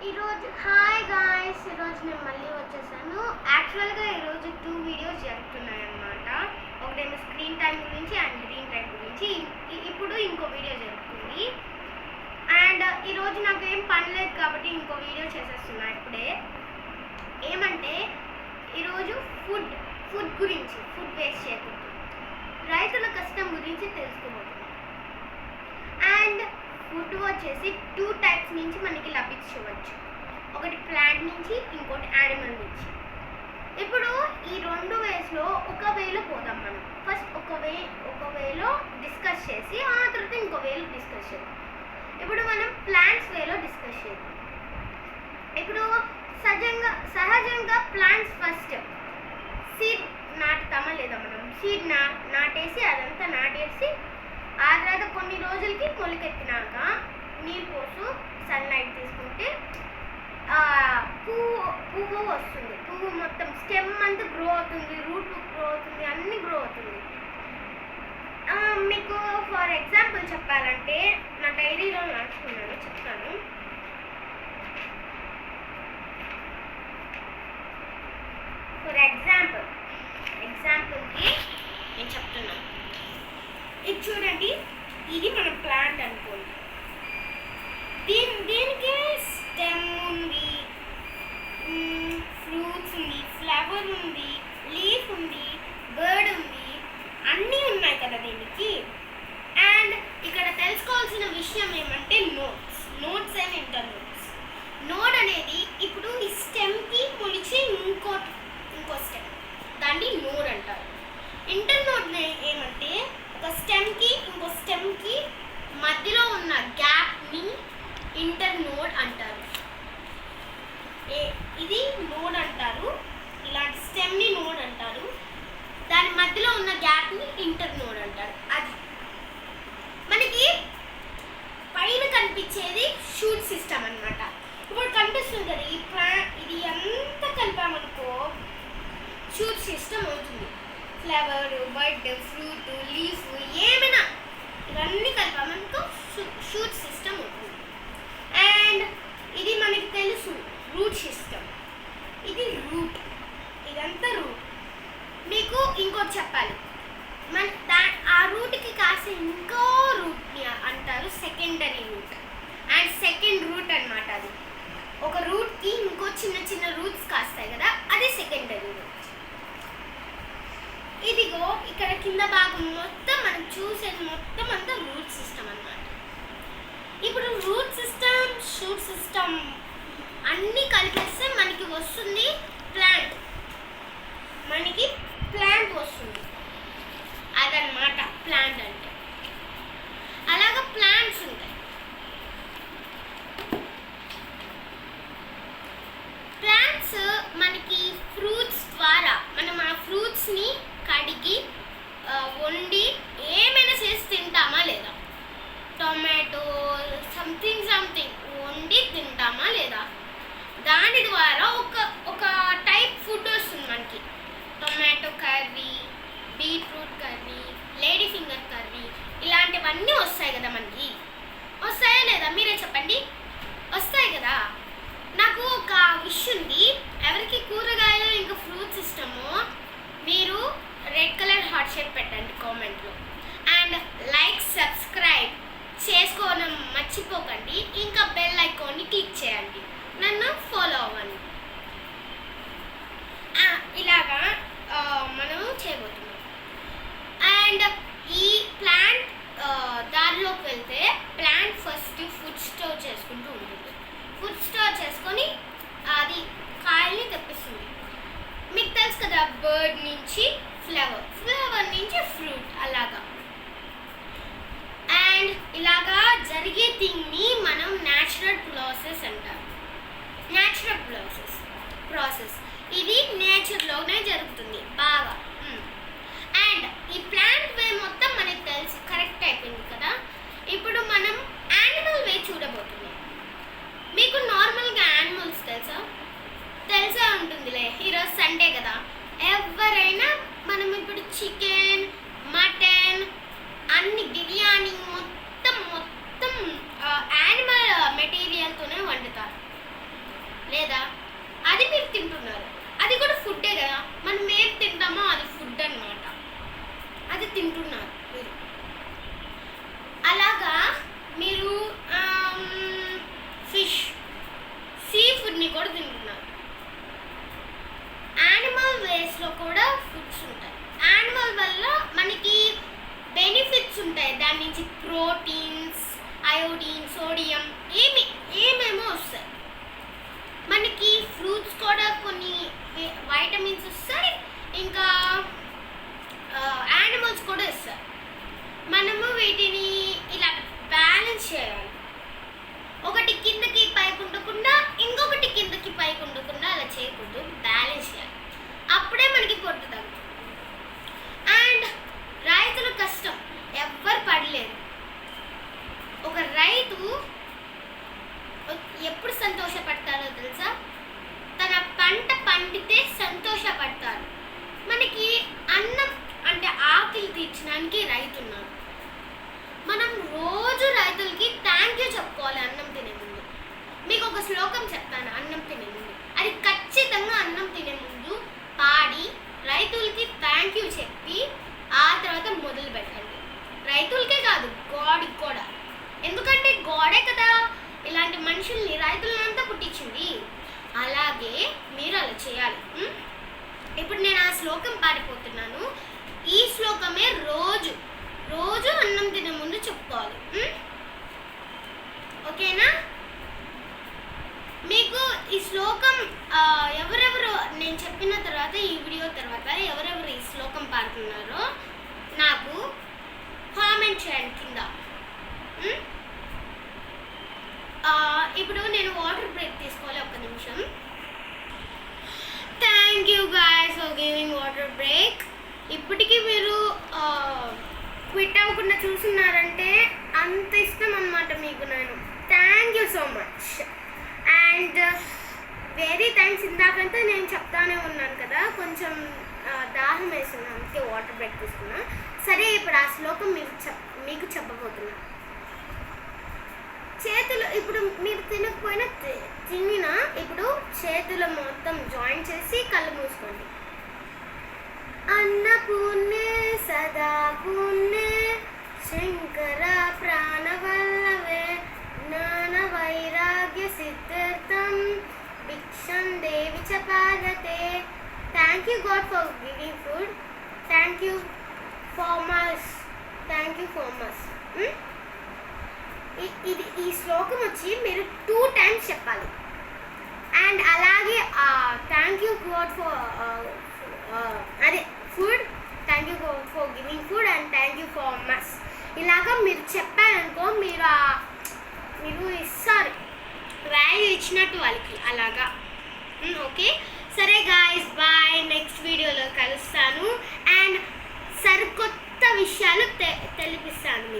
ఈరోజు hi guys, ఈరోజు నేను మళ్ళీ వచ్చేసాను. యాక్చువల్గా ఈరోజు 2 వీడియోస్ జరుగుతున్నాయి అన్నమాట. ఒకటేమో స్క్రీన్ టైం గురించి అండ్ గ్రీన్ టైం గురించి. ఇప్పుడు ఇంకో వీడియో జరుగుతుంది. అండ్ ఈరోజు నాకు ఏం పని లేదు కాబట్టి ఇంకో వీడియో చేసేస్తున్నా ఇప్పుడే. ఏమంటే ఈరోజు ఫుడ్ గురించి, ఫుడ్ వేస్ట్ చేయకూడదు, రైతుల కష్టం గురించి తెలుసుకోబోతున్నాం. అండ్ ఫుడ్ వచ్చేసి 2 టైప్స్ నుంచి మనకి లభించవచ్చు. ఒకటి ప్లాంట్ నుంచి, ఇంకోటి యానిమల్ నుంచి. ఇప్పుడు ఈ 2 వేస్లో ఒక వేలో పోదాం మనం. ఫస్ట్ ఒక వేలో డిస్కస్ చేసి ఆ తర్వాత ఇంకో వేలో డిస్కస్ చేద్దాం. ఇప్పుడు మనం ప్లాంట్స్ వేలో డిస్కస్ చేద్దాం. ఇప్పుడు సహజంగా ప్లాంట్స్ ఫస్ట్ సీడ్ నాటుతామా లేదా? మనం సీడ్ నాటేసి అదంతా నాటేసి ఆ తర్వాత కొన్ని రోజులకి మొలకెత్తినాక నీరు పోసు సన్లైట్ తీసుకుంటే పువ్వు వస్తుంది. పువ్వు మొత్తం స్టెమ్ అంతా గ్రో అవుతుంది, రూట్ గ్రో అవుతుంది, అన్నీ గ్రో అవుతుంది. మీకు ఫర్ ఎగ్జాంపుల్ చెప్పాలంటే నా డైరీలో రాసుకున్నాను, చెప్తాను. ఫర్ ఎగ్జాంపుల్కి నేను చెప్తున్నాను. ఇది చూడండి, ఇది మన ప్లాంట్ అనుకోండి. దీనికి స్టెమ్ ఉంది, ఫ్రూట్స్ ఉంది, ఫ్లవర్ ఉంది, లీఫ్ ఉంది, బర్డ్ ఉంది, అన్నీ ఉన్నాయి కదా దీనికి. అండ్ ఇక్కడ తెలుసుకోవాల్సిన విషయం ఏమంటే నోట్స్ అండ్ ఇంటర్నోట్స్. నోడ్ అనేది ఇప్పుడు ఈ స్టెమ్కి మొలిచి ఇంకో స్టెమ్, దాన్ని నోడ్ అంటారు. ఇంటర్నోడ్ ఏమంటే ఒక స్టెమ్కి ఇంకో స్టెమ్కి మధ్యలో ఉన్న గ్యాప్ని ఇంటర్నోడ్ అంటారు. ఇది నోడ్ అంటారు, ఇలాంటి స్టెమ్ని నోడ్ అంటారు. దాని మధ్యలో ఉన్న గ్యాప్ని ఇంటర్నోడ్ అంటారు. అది మనకి పైన కనిపించేది షూట్ సిస్టమ్ అన్నమాట. ఇప్పుడు కనిపిస్తుంది కదా ఇది అంతా కలిపామనుకో షూట్ సిస్టమ్ అవుతుంది. ఫ్లవర్, బర్డ్, ఫ్రూట్, లీఫ్ ఏమైనా ఇవన్నీ కలిపామనుకో షూట్ సిస్టమ్ అవుతుంది. అండ్ ఇది మనకి తెలుసు రూట్ సిస్టమ్. ఇది రూట్, ఇదంతా రూట్. మీకు ఇంకోటి చెప్పాలి, ఆ రూట్కి కాసే ఇంకో రూట్ని అంటారు secondary root. And second root అన్నమాట. అది ఒక రూట్కి ఇంకో చిన్న రూట్స్ కాస్తాయి కదా, అది సెకండరీ రూట్. ఇదిగో ఇక్కడ కింద భాగం మొత్తం మనం చూసేది మొత్తం అంతా రూట్ సిస్టమ్ అన్నమాట. ఇప్పుడు రూట్ సిస్టమ్, షూట్ సిస్టమ్ అన్నీ కలిపేస్తే మనకి వస్తుంది ప్లాంట్. మనకి ప్లాంట్ వస్తుంది. అదనమాట ప్లాంట్ అంటే. అలాగా ప్లాంట్స్ ఉంటాయి. ప్లాంట్స్ మనకి ఫ్రూట్స్ ద్వారా మనం ఆ ఫ్రూట్స్ని కడిగి వండి ఏమైనా చేసి తింటామా లేదా? టొమాటో సంథింగ్ వండి తింటామా లేదా? దాని ద్వారా ఒక టైప్ ఫుడ్ వస్తుంది మనకి. Tomato curry, beetroot curry, lady finger curry, ఇలాంటివన్నీ వస్తాయి కదా మనకి. వస్తాయా లేదా? మీరే చెప్పండి. వస్తాయి కదా. నాకు ఒక విష్ ఉంది, ఎవరికి కూరగాయలు ఇంకా ఫ్రూట్స్ ఇష్టమో మీరు రెడ్ కలర్ హార్ట్ షేప్ పెట్టండి కామెంట్లో. అండ్ లైక్, సబ్స్క్రైబ్ చేసుకోవడం మర్చిపోకండి. ఇంకా బెల్ ఐకాన్ని క్లిక్ చేయండి, నన్ను ఫాలో అవ్వండి. ఇలాగా మనం చేయబోతున్నాం. అండ్ ఈ ప్లాంట్ దారిలోకి వెళ్తే ప్లాంట్ ఫస్ట్ ఫుడ్ స్టోర్ చేసుకుంటూ ఉంటుంది. ఫుడ్ స్టోర్ చేసుకొని అది కాయల్ని తెప్పిస్తుంది. మీకు తెలుసు కదా, బర్డ్ నుంచి ఫ్లవర్ నుంచి ఫ్రూట్, అలాగా. అండ్ ఇలాగా జరిగే థింగ్ని మనం న్యాచురల్ ప్రాసెస్ అంటారు. న్యాచురల్ ప్రాసెస్ ఇది నేచర్లోనే జరుగుతుంది బాగా. అండ్ ఈ ప్లాంట్ వే మొత్తం మనకి తెలుసు, కరెక్ట్ అయిపోయింది కదా. ఇప్పుడు మనం యానిమల్ వే చూడబోతున్నాం. మీకు నార్మల్గా యానిమల్స్ తెలిసే ఉంటుందిలే. ఈరోజు సండే కదా, ఎవరైనా మనం ఇప్పుడు చికెన్, మటన్, అన్ని బిర్యానీ మొత్తం యానిమల్ మెటీరియల్తోనే వండుతారు. ఎప్పుడు సంతోషపడతారో తెలుసా? తన పంట పండితే సంతోషపడతారు. మనకి అన్నం అంటే ఆకలి తీర్చడానికి రైతున్నారు. మనం రోజు రైతులకి థ్యాంక్ యూ చెప్పుకోవాలి అన్నం తినే ముందు. మీకు ఒక శ్లోకం చెప్తాను అన్నం తినే ముందు. అది ఖచ్చితంగా అన్నం తినే ముందు పాడి రైతులకి థ్యాంక్ యూ చెప్పి ఆ తర్వాత మొదలు పెట్టండి. రైతులకే కాదు, గాడ్కి కూడా. ఎందుకంటే గాడే కదా ఇలాంటి మనుషుల్ని రైతులంతా పుట్టించింది. అలాగే మీరు అలా చేయాలి. ఇప్పుడు నేను ఆ శ్లోకం పాడిపోతున్నాను. ఈ శ్లోకమే రోజు రోజు అన్నం తినే ముందు చెప్పుకోవాలి. ఓకేనా? మీకు ఈ శ్లోకం ఎవరెవరు నేను చెప్పిన తర్వాత ఈ వీడియో తర్వాత ఎవరెవరు ఈ శ్లోకం పాడుతున్నారో నాకు కామెంట్ చేయండి కింద. ఇప్పుడు నేను వాటర్ బ్రేక్ తీసుకోవాలి, ఒక్క నిమిషం. Thank you guys for giving water break. ఇప్పటికీ మీరు క్విట్ అవ్వకుండా చూస్తున్నారంటే అంత ఇష్టం అన్నమాట మీకు నేను. Thank you so much. And very thanks. ఇందాకంతా నేను చెప్తానే ఉన్నాను కదా, కొంచెం దాహం వేసింది, అందుకే వాటర్ బ్రేక్ తీసుకున్నా. సరే, ఇప్పుడు ఆ శ్లోకం మీకు చెప్పబోతున్నా. చేతులు ఇప్పుడు మీరు తినకపోయినా తినినా ఇప్పుడు చేతులు మొత్తం జాయిన్ చేసి కళ్ళు మూసుకోండి. అన్నపూర్ణే సదా పూర్ణే శంకర ప్రాణవల్లవే జ్ఞాన వైరాగ్య సిద్ధార్థం భిక్షం దేవి చ పార్వతే. Thank you God for giving food. Thank you for much. Thank you for much. ఈ శ్లోకం వచ్చి మీరు 2 times చెప్పాలి. అండ్ అలాగే థ్యాంక్ యూ గాడ్ ఫర్ అదే food. Thank you for giving food and thank you for much. ఇలాగా మీరు చెప్పారనుకో మీరు ఇస్తారు, వాల్యూ ఇచ్చినట్టు వాళ్ళకి అలాగా. ఓకే, సరే గాయస్, బాయ్. నెక్స్ట్ వీడియోలో కలుస్తాను అండ్ సరికొత్త విషయాలు తెలిపిస్తాను.